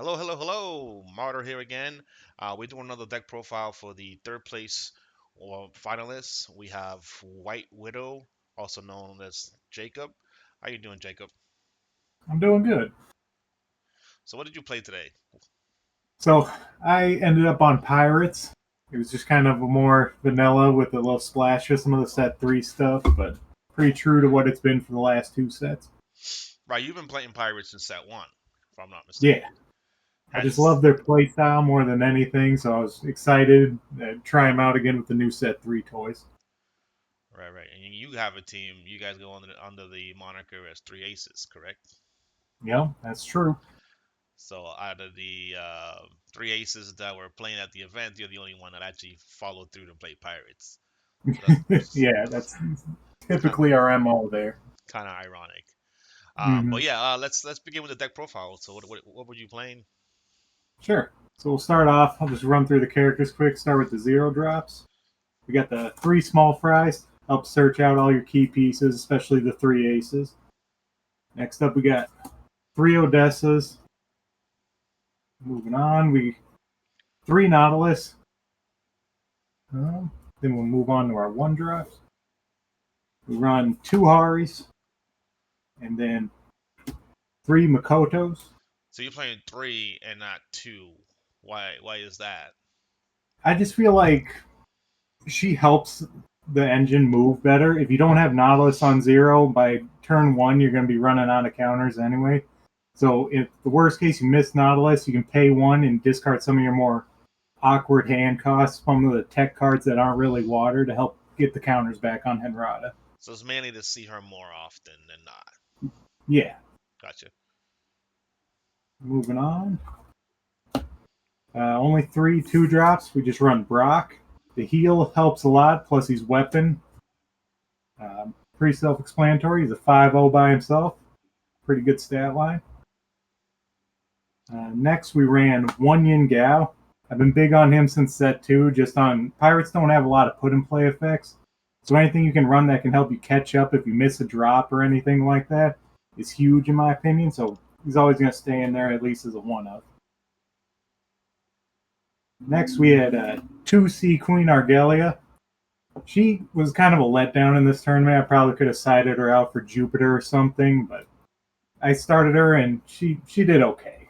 Hello, hello, hello. Martyr here again. We're doing another deck profile for the third place finalists. We have White Widow, also known as Jacob. How you doing, Jacob? I'm doing good. So what did you play today? So I ended up on Pirates. It was just kind of a more vanilla with a little splash of some of the set three stuff, but pretty true to what it's been for the last two sets. Right, you've been playing Pirates since set one, if I'm not Yeah, mistaken. I just Has love their play style more than anything, so I was excited to try them out again with the new set three toys. right, right. And you have a team. You guys go under the moniker as Three Aces, correct? Yeah, that's true. So out of the three aces that were playing at the event, you're the only one that actually followed through to play Pirates. So that's Yeah, that's it's typically our MO there. kind of ironic. But Hmm. yeah, let's begin with the deck profile. So what were you playing? Sure. So we'll start off. I'll just run through the characters quick. Start with the zero drops. We got the three small fries. Help search out all your key pieces, especially the three aces. Next up, we got three Odessas. Moving on, we three Nautilus. Then we'll move on to our one drops. We run two Haris and then three Makotos. So you're playing three and not two. Why is that? I just feel like she helps the engine move better. If you don't have Nautilus on zero, by turn one, you're going to be running out of counters anyway. So if the worst case you miss Nautilus, you can pay one and discard some of your more awkward hand costs, some of the tech cards that aren't really water to help get the counters back on Henrata. So it's mainly to see her more often than not. Yeah. Gotcha. Moving on. Only three two drops. We just run Brock. The heal helps a lot, plus he's weapon. Pretty self explanatory. He's a 5-0 by himself. Pretty good stat line. Next, we ran One Yin Gao. I've been big on him since set two. Just on Pirates don't have a lot of put and play effects, so anything you can run that can help you catch up if you miss a drop or anything like that is huge in my opinion. So he's always going to stay in there at least as a one of. Next, we had 2C Queen Argelia. She was kind of a letdown in this tournament. I probably could have sided her out for Jupiter or something, but I started her and she did okay.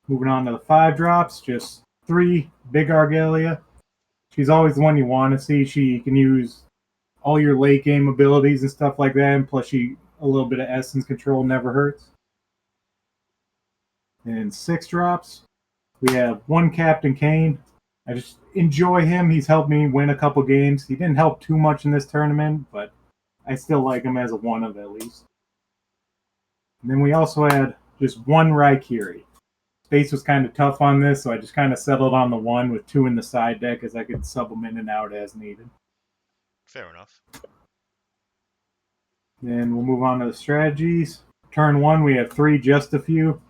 Moving on to the five drops, just three big Argelia. She's always the one you want to see. She can use all your late game abilities and stuff like that, and plus she a little bit of essence control never hurts. And six drops, we have one Captain Kane. I just enjoy him. He's helped me win a couple games. He didn't help too much in this tournament, but I still like him as a one of at least. And then we also had just one Raikiri. Space was kind of tough on this, so I just kind of settled on the one with two in the side deck as I could sub them in and out as needed. Fair enough. Then we'll move on to the strategies. Turn one, we have three just a few.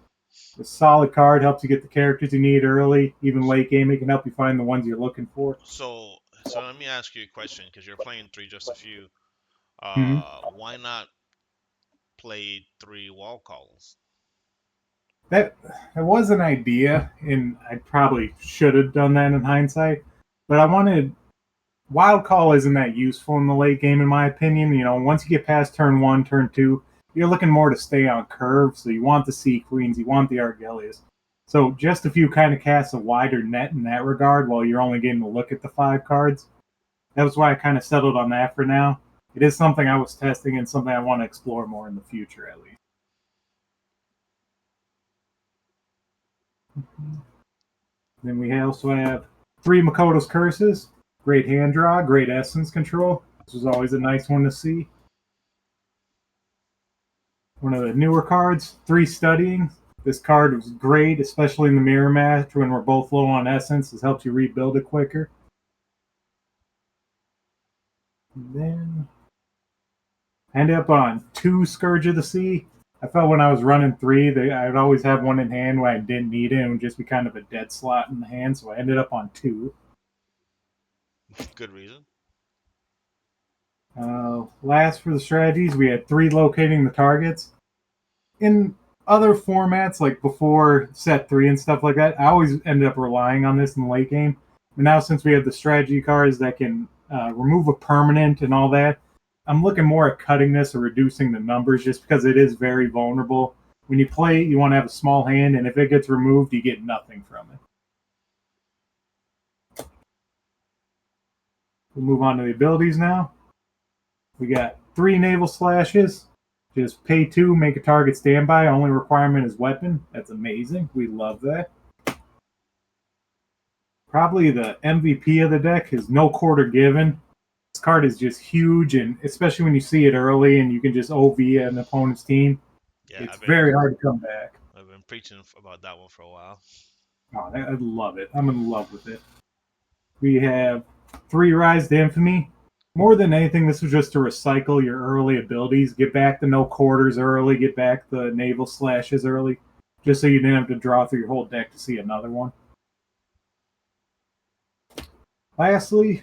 A solid card helps you get the characters you need early. Even late game, it can help you find the ones you're looking for. So let me ask you a question because you're playing three just a few. Mm-hmm. Why not play three wall calls? That that was an idea, and I probably should have done that in hindsight. But I wanted wild call isn't that useful in the late game, in my opinion. You know, once you get past turn one, turn two, you're looking more to stay on curve. So you want the Sea Queens, you want the Argelias. So just a few kind of casts a wider net in that regard, while you're only getting to look at the five cards. That was why I kind of settled on that for now. It is something I was testing and something I want to explore more in the future, at least. Then we also have three Makoto's Curses. Great hand draw, great essence control. This was always a nice one to see. One of the newer cards, three Studying. This card was great, especially in the mirror match when we're both low on essence. This helps you rebuild it quicker. And then I ended up on two Scourge of the Sea. I felt when I was running three, I'd always have one in hand when I didn't need it. It would just be kind of a dead slot in the hand, so I ended up on two. Good reason. Last for the strategies, we had three locating the targets. In other formats, like before set three and stuff like that, I always ended up relying on this in the late game. But now, since we have the strategy cards that can remove a permanent and all that, I'm looking more at cutting this or reducing the numbers just because it is very vulnerable. When you play, you want to have a small hand, and if it gets removed, you get nothing from it. We'll move on to the abilities now. We got 3 naval slashes. Just pay 2, make a target standby. Only requirement is weapon. That's amazing. We love that. Probably the MVP of the deck is No Quarter Given. This card is just huge, and especially when you see it early and you can just OV an opponent's team, Yeah, it's very hard to come back. I've been preaching about that one for a while. Oh, I love it. I'm in love with it. We have 3 Rise to Infamy. More than anything, this was just to recycle your early abilities. Get back the No Quarters early, get back the Naval Slashes early, just so you didn't have to draw through your whole deck to see another one. Lastly,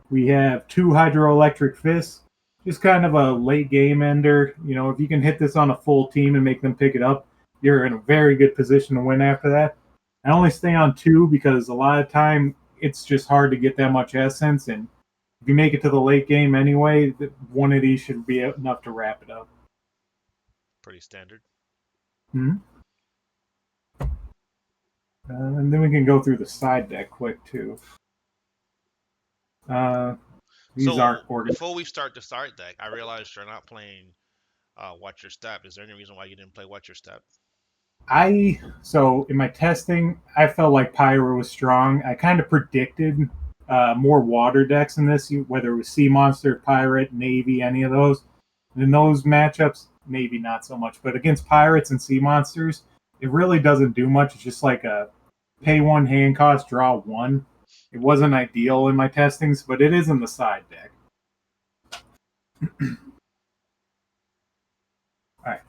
we have 2 Hydroelectric Fists. Just kind of a late game ender. You know, if you can hit this on a full team and make them pick it up, you're in a very good position to win after that. I only stay on 2 because a lot of time it's just hard to get that much essence, and if you make it to the late game anyway, one of these should be enough to wrap it up. Pretty standard. Hmm. And then we can go through the side deck quick too. Uh, these So aren't organized. before we start the start deck, I realized you're not playing Watch Your Step. Is there any reason why you didn't play Watch Your Step? So in my testing, I felt like Pyro was strong. I kind of predicted more water decks in this, whether it was Sea Monster, Pirate, Navy, any of those. And in those matchups, maybe not so much. But against Pirates and Sea Monsters, it really doesn't do much. It's just like a pay 1 hand cost, draw 1. It wasn't ideal in my testings, but it is in the side deck. All right,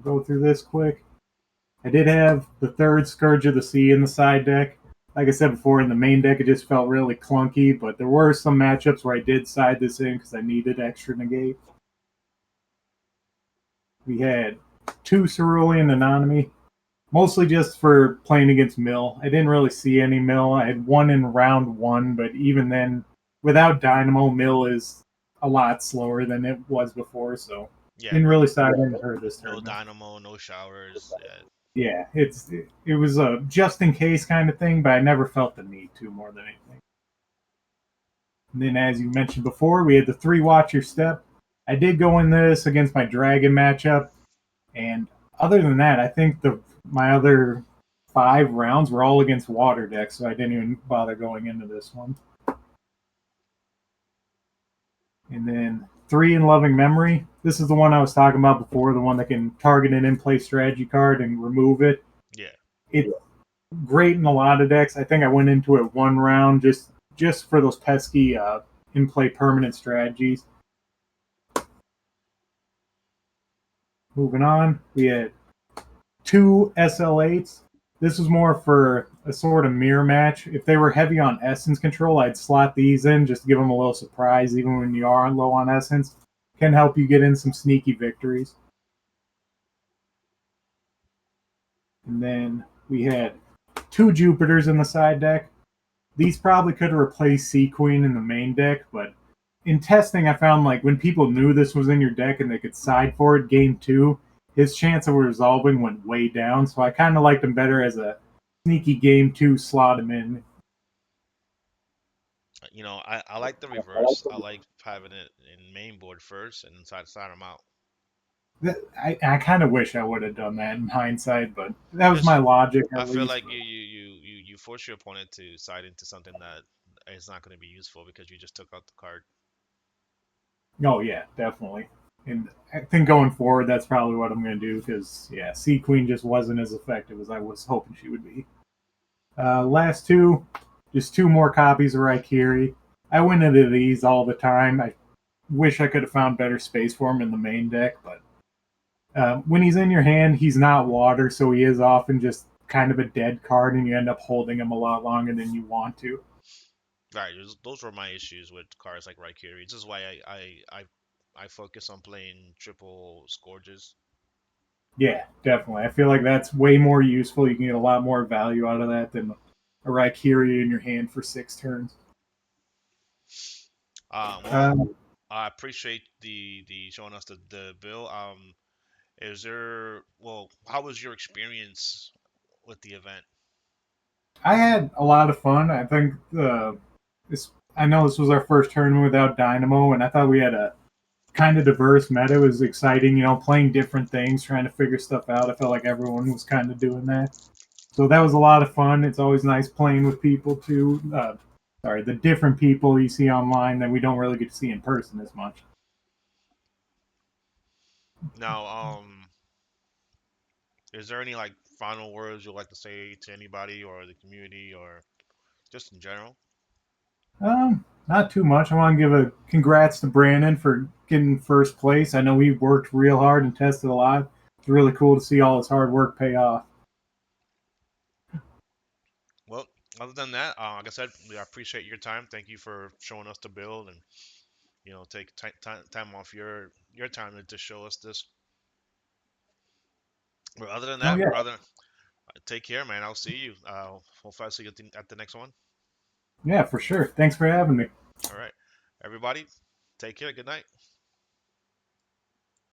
go through this quick. I did have the third Scourge of the Sea in the side deck. Like I said before, in the main deck, it just felt really clunky, but there were some matchups where I did side this in because I needed extra negate. We had 2 Cerulean Anonymy, mostly just for playing against Mill. I didn't really see any Mill. I had 1 in round 1, but even then, without Dynamo, Mill is a lot slower than it was before, so Yeah, didn't no, really side in her this no tournament. Dynamo, no showers. Yeah, Yeah, it was a just in case kind of thing, but I never felt the need to more than anything. And then, as you mentioned before, we had the 3 Watcher Step. I did go in this against my Dragon matchup, and other than that, I think the my other 5 rounds were all against water decks, so I didn't even bother going into this one. And then 3 in Loving Memory. This is the one I was talking about before, the one that can target an in-play strategy card and remove it. yeah. It's great in a lot of decks. I think I went into it 1 round just for those pesky in-play permanent strategies. Moving on, we had 2 SL8s. This was more for a sort of mirror match. If they were heavy on essence control, I'd slot these in just to give them a little surprise, even when you are low on essence. Can help you get in some sneaky victories. And then we had 2 Jupiters in the side deck. These probably could have replaced Sea Queen in the main deck, but in testing, I found like when people knew this was in your deck and they could side for it game 2, his chance of resolving went way down. So I kind of liked him better as a sneaky game 2 slot him in. I like the reverse. I like having it in main board first and side them out. I kind of wish I would have done that in hindsight, but that was Because my logic I at feel least. like you force your opponent to side into something that is not going to be useful because you just took out the card. Oh yeah, definitely. And I think going forward, that's probably what I'm going to do because yeah, Sea Queen just wasn't as effective as I was hoping she would be. Last 2, just 2 more copies of Raikiri. I went into these all the time. I wish I could have found better space for him in the main deck, but when he's in your hand, he's not water, so he is often just kind of a dead card, and you end up holding him a lot longer than you want to. Right. Those were my issues with cards like Raikiri. This is why I focus on playing triple Scourges. Yeah, definitely. I feel like that's way more useful. You can get a lot more value out of that than a Rhyperior in your hand for 6 turns. Well, Um, I appreciate the showing us the bill. Is there, well, how was your experience with the event? I had a lot of fun. I think this. I know this was our first tournament without Dynamo, and I thought we had a kind of diverse meta. It was exciting, playing different things, trying to figure stuff out. I felt like everyone was kind of doing that. So that was a lot of fun. It's always nice playing with people too. Sorry, the different people you see online that we don't really get to see in person as much. Now, is there any like final words you'd like to say to anybody or the community or just in general? Not too much. I want to give a congrats to Brandon for getting first place. I know he worked real hard and tested a lot. It's really cool to see all his hard work pay off. Well, other than that, like I said, I appreciate your time. Thank you for showing us the build and take time off your time to show us this. But other than Oh that, yeah, brother, take care, man. I'll see you. Hopefully, I'll see you at the next one. yeah, for sure. Thanks for having me. All right, everybody, take care. Good night.